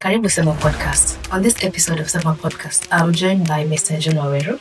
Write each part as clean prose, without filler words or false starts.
Karibu Sema Podcast. On this episode of Sema Podcast, I'm joined by Mr. John Waweru.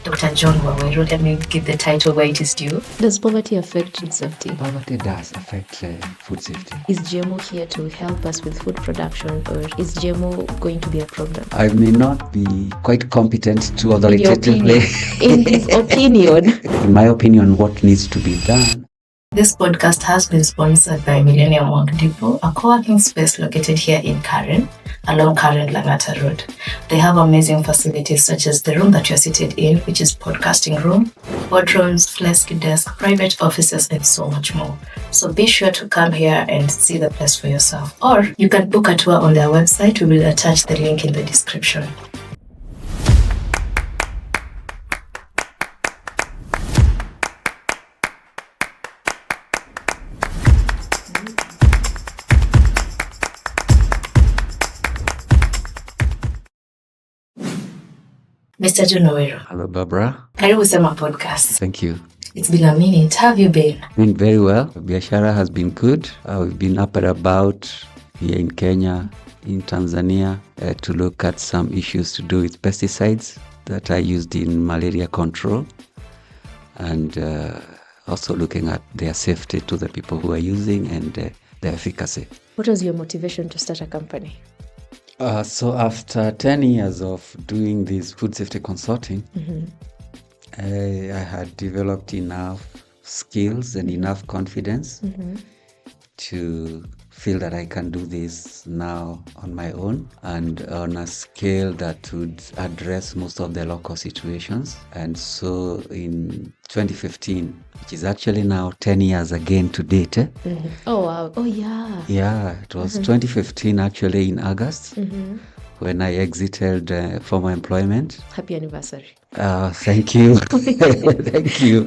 Dr. John Waweru, let me give the title where it is due. Does poverty affect food safety? Poverty does affect food safety. Is GMO here to help us with food production, or is GMO going to be a problem? I may not be quite competent to authoritatively. In his opinion. In my opinion, what needs to be done. This podcast has been sponsored by Millennium Work Depot, a co-working space located here in Karen, along Karen Langata Road. They have amazing facilities such as the room that you're seated in, which is podcasting room, boardrooms, flex desk, private offices, and so much more. So be sure to come here and see the place for yourself. Or you can book a tour on their website. We will attach the link in the description. Mr. John Waweru. Hello, Barbara. Karibu Sema Podcast. Thank you. It's been a minute. How have you been? Been very well. Biashara has been good. We've been up and about here in Kenya, in Tanzania, to look at some issues to do with pesticides that are used in malaria control, and also looking at their safety to the people who are using and their efficacy. What was your motivation to start a company? So after 10 years of doing this food safety consulting, I had developed enough skills and enough confidence to feel that I can do this now on my own and on a scale that would address most of the local situations. And so in 2015, which is actually now 10 years again to date. Oh, wow. Oh, yeah. Yeah, it was 2015 actually in August when I exited former employment. Happy anniversary. Thank you. Thank you.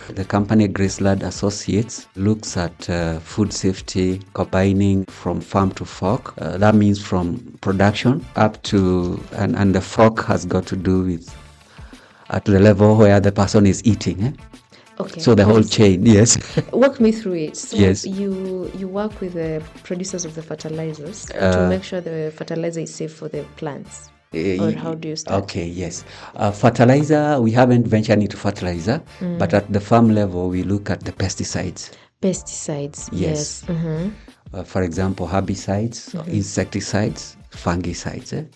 The company Graceland Associates looks at food safety, combining from farm to fork. That means from production up to, and the fork has got to do with at the level where the person is eating. Okay. So the whole chain, yes. Walk me through it. So yes. You work with the producers of the fertilizers to make sure the fertilizer is safe for the plants. Or how do you start? Okay, yes. Fertilizer, we haven't ventured into fertilizer, but at the farm level, we look at the pesticides. Pesticides, yes. For example, herbicides, insecticides, fungicides,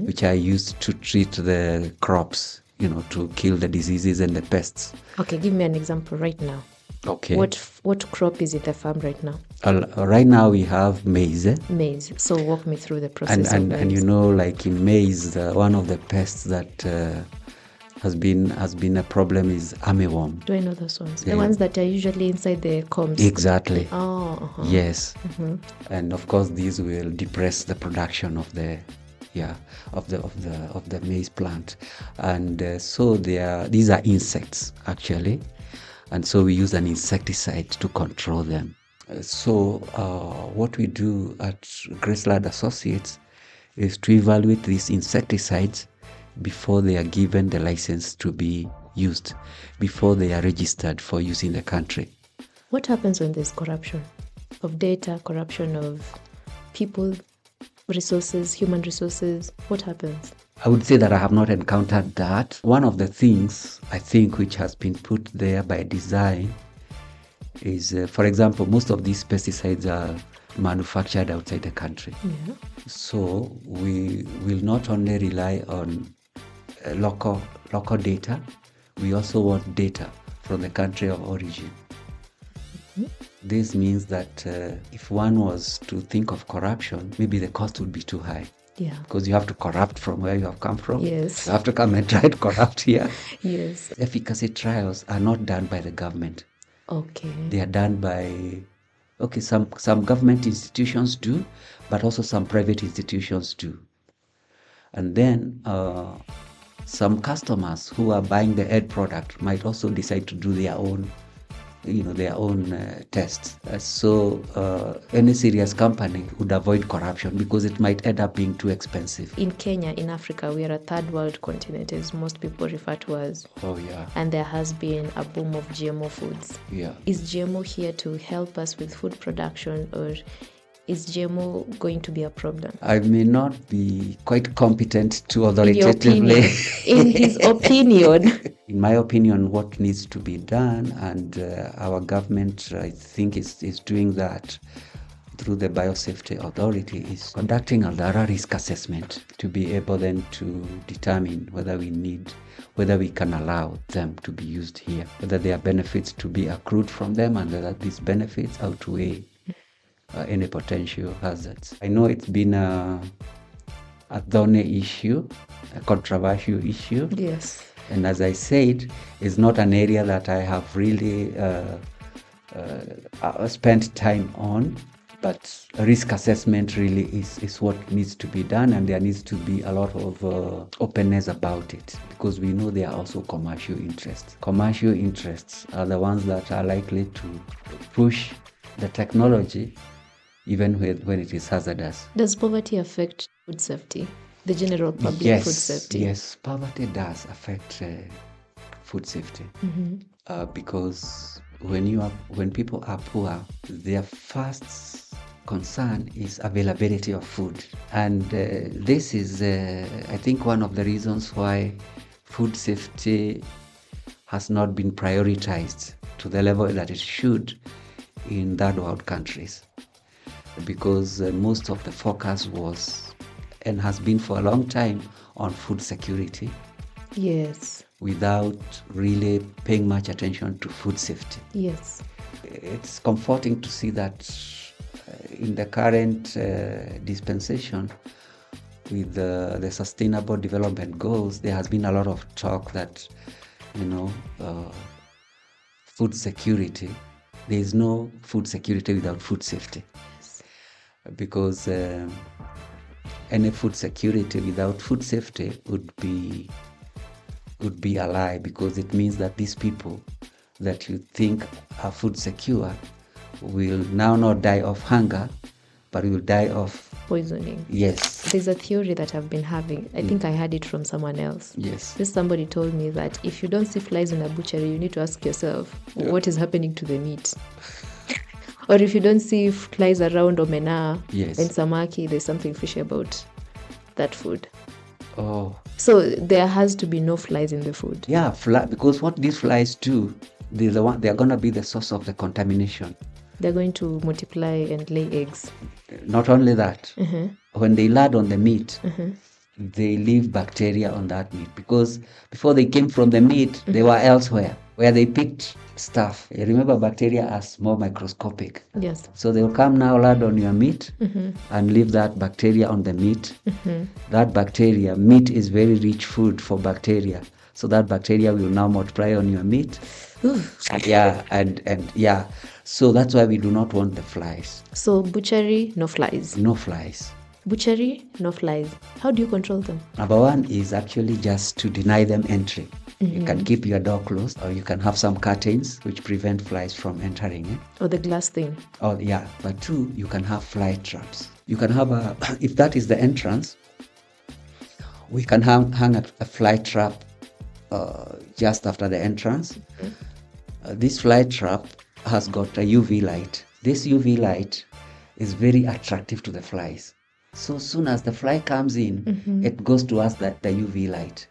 which are used to treat the crops, to kill the diseases and the pests. Okay, give me an example right now. Okay. What crop is in the farm right now? Right now we have maize. Maize. So walk me through the process of maize. And like in maize, one of the pests that has been a problem is armyworm. Do I know those ones? Yeah. The ones that are usually inside the combs. Exactly. Oh. Yes. And of course, these will depress the production of the maize plant, and so these are insects actually, and so we use an insecticide to control them. So what we do at Graceland Associates is to evaluate these insecticides before they are given the license to be used, before they are registered for use in the country. What happens when there's corruption of data, corruption of people, resources, human resources? What happens? I would say that I have not encountered that. One of the things I think which has been put there by design is, for example, most of these pesticides are manufactured outside the country. Yeah. So we will not only rely on local data, we also want data from the country of origin. This means that if one was to think of corruption, maybe the cost would be too high. Yeah. Because you have to corrupt from where you have come from. Yes. You have to come and try to corrupt here. Yes. Efficacy trials are not done by the government. Okay. They are done by, some government institutions do, but also some private institutions do. And then some customers who are buying the end product might also decide to do their own tests. So any serious company would avoid corruption because it might end up being too expensive. In Kenya, in Africa, we are a third world continent, as most people refer to us. Oh, yeah. And there has been a boom of GMO foods. Yeah. Is GMO here to help us with food production, or is GMO going to be a problem? I may not be quite competent to In your authoritatively. opinion, in his opinion. In my opinion, what needs to be done, and our government, I think, is doing that through the Biosafety Authority, is conducting a thorough risk assessment to be able then to determine whether we can allow them to be used here, whether there are benefits to be accrued from them, and whether these benefits outweigh any potential hazards. I know it's been a thorny issue, a controversial issue. Yes. And as I said, it's not an area that I have really spent time on, but risk assessment really is what needs to be done, and there needs to be a lot of openness about it, because we know there are also commercial interests. Commercial interests are the ones that are likely to push the technology even when it is hazardous. Does poverty affect food safety? The general public food safety? Yes, poverty does affect food safety. Because when people are poor, their first concern is availability of food. And this is, I think, one of the reasons why food safety has not been prioritized to the level that it should in third world countries. Because most of the focus was and has been for a long time on food security. Yes. Without really paying much attention to food safety. Yes. It's comforting to see that in the current dispensation with the Sustainable Development Goals, there has been a lot of talk that, food security, there is no food security without food safety. Yes. Because any food security without food safety would be a lie, because it means that these people that you think are food secure will now not die of hunger, but will die of poisoning. Yes. There's a theory that I've been having. I think I heard it from someone else. Yes. This somebody told me that if you don't see flies in a butchery, you need to ask yourself, what is happening to the meat? Or if you don't see flies around omena and samaki, there's something fishy about that food. Oh. So there has to be no flies in the food. Yeah, because what these flies do, they are going to be the source of the contamination. They're going to multiply and lay eggs. Not only that, when they land on the meat, they leave bacteria on that meat, because before they came from the meat, they were elsewhere where they picked stuff. You remember, bacteria are more microscopic. Yes. So they'll come now, land on your meat and leave that bacteria on the meat. That bacteria, meat is very rich food for bacteria. So that bacteria will now multiply on your meat. Yeah, and yeah. So that's why we do not want the flies. So butchery, no flies. No flies. Butchery, no flies. How do you control them? Number one is actually just to deny them entry. You can keep your door closed, or you can have some curtains which prevent flies from entering. Or the glass thing. Oh yeah, but two, you can have fly traps. You can have if that is the entrance, we can hang a fly trap just after the entrance. This fly trap has got a UV light. This UV light is very attractive to the flies. So soon as the fly comes in, it goes towards the UV light.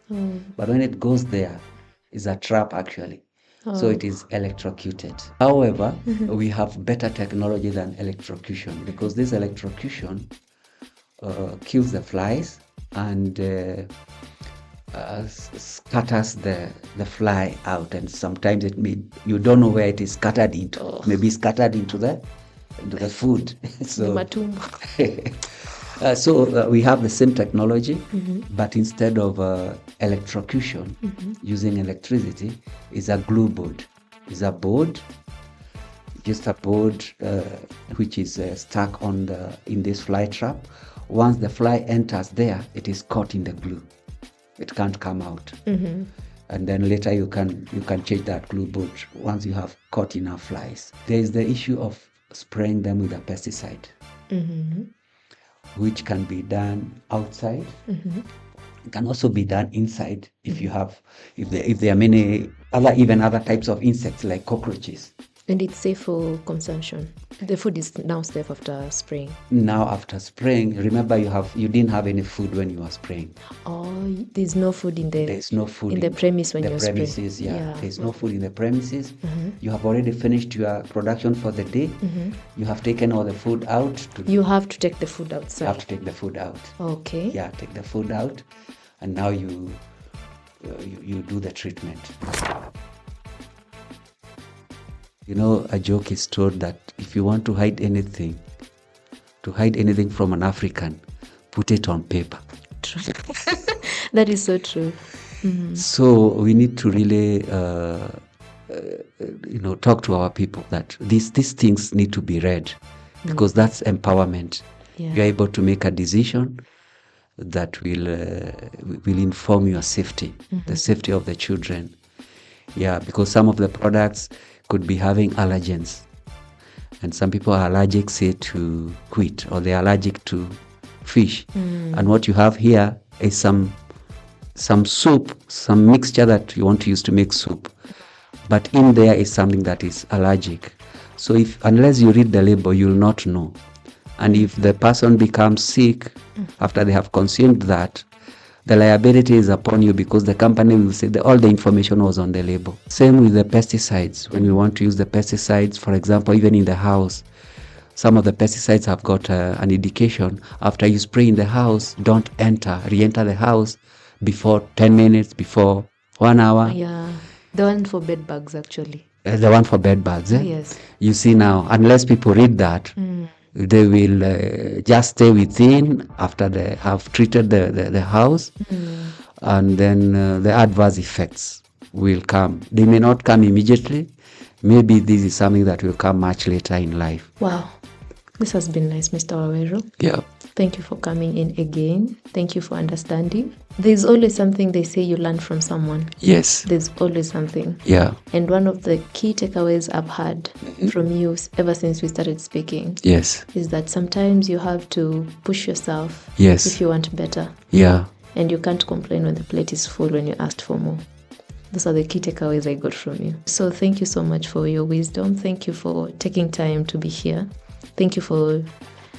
But when it goes there, it's a trap actually. So it is electrocuted. However, we have better technology than electrocution, because this electrocution kills the flies and scatters the fly out, and sometimes you don't know where it is scattered into. Maybe scattered into the food. So we have the same technology, but instead of electrocution, using electricity, is a glue board. It's a board, just a board which is stuck in this fly trap. Once the fly enters there, it is caught in the glue. It can't come out. And then later you can change that glue board once you have caught enough flies. There is the issue of spraying them with a pesticide, which can be done outside. It can also be done inside if there are many other types of insects like cockroaches. And it's safe for consumption. The food is now safe after spraying. Now after spraying, remember you didn't have any food when you were spraying. Oh, there's no food in the premise when you're spraying. There's no food in the premises. You have already finished your production for the day. You have taken all the food out. You have to take the food outside. You have to take the food out. Okay. Yeah, take the food out, and now you do the treatment. A joke is told that if you want to hide anything from an African, put it on paper. True. That is so true. So we need to really, talk to our people that these things need to be read, because that's empowerment. Yeah. You're able to make a decision that will inform your safety, the safety of the children. Yeah, because some of the products could be having allergens, and some people are allergic, say, to wheat, or they're allergic to fish. And what you have here is some soup, some mixture that you want to use to make soup, but in there is something that is allergic. So unless you read the label, you'll not know. And if the person becomes sick after they have consumed that, the liability is upon you, because the company will say that all the information was on the label. Same with the pesticides. When we want to use the pesticides, for example, even in the house, some of the pesticides have got an indication. After you spray in the house, don't re-enter the house before 10 minutes, before 1 hour. Yeah, the one for bed bugs, actually. The one for bed bugs, eh? Yes. You see now, unless people read that, they will just stay within after they have treated the house, and then the adverse effects will come. They may not come immediately. Maybe this is something that will come much later in life. Wow. This has been nice, Mr. Waweru. Yeah. Thank you for coming in again. Thank you for understanding. There's always something they say you learn from someone. Yes. There's always something. Yeah. And one of the key takeaways I've had from you ever since we started speaking, yes, is that sometimes you have to push yourself, yes, if you want better. Yeah. And you can't complain when the plate is full when you asked for more. Those are the key takeaways I got from you. So thank you so much for your wisdom. Thank you for taking time to be here. Thank you for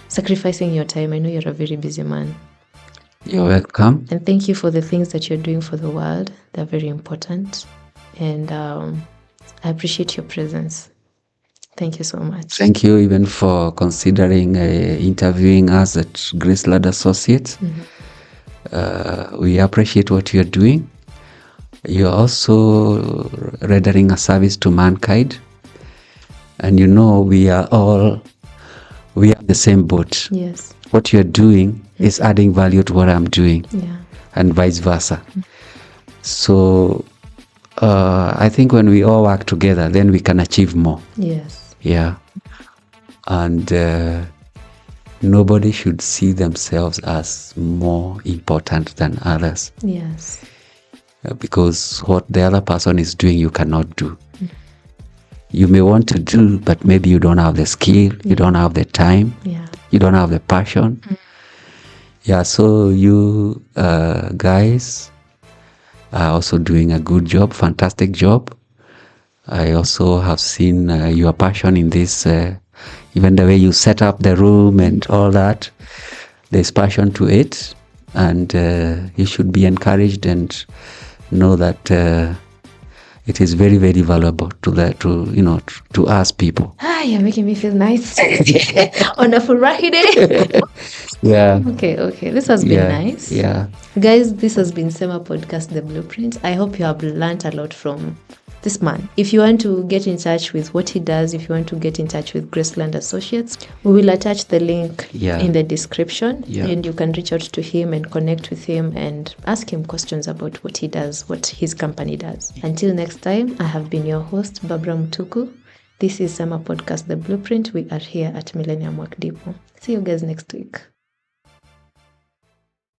sacrificing your time. I know you're a very busy man. You're welcome. And thank you for the things that you're doing for the world. They're very important. And I appreciate your presence. Thank you so much. Thank you even for considering interviewing us at Graceland Associates. We appreciate what you're doing. You're also rendering a service to mankind. And we are the same boat. Yes. What you're doing is adding value to what I'm doing. Yeah. And vice versa. So I think when we all work together, then we can achieve more. Yes. Yeah. And nobody should see themselves as more important than others. Yes. Because what the other person is doing, you cannot do. You may want to do, but maybe you don't have the skill, you don't have the time, you don't have the passion. Yeah, so you guys are also doing a good job, fantastic job. I also have seen your passion in this, even the way you set up the room and all that. There's passion to it, and you should be encouraged and know that it is very, very valuable to us people. You're making me feel nice on a Friday. Yeah. Okay. This has been nice. Yeah. Guys, this has been Sema Podcast, The Blueprint. I hope you have learned a lot from this man. If you want to get in touch with what he does, if you want to get in touch with Graceland Associates, we will attach the link in the description, and you can reach out to him and connect with him and ask him questions about what he does, what his company does. Until next time, I have been your host, Barbara Mutuku. This is Sema Podcast, The Blueprint. We are here at Millennium Work Depot. See you guys next week.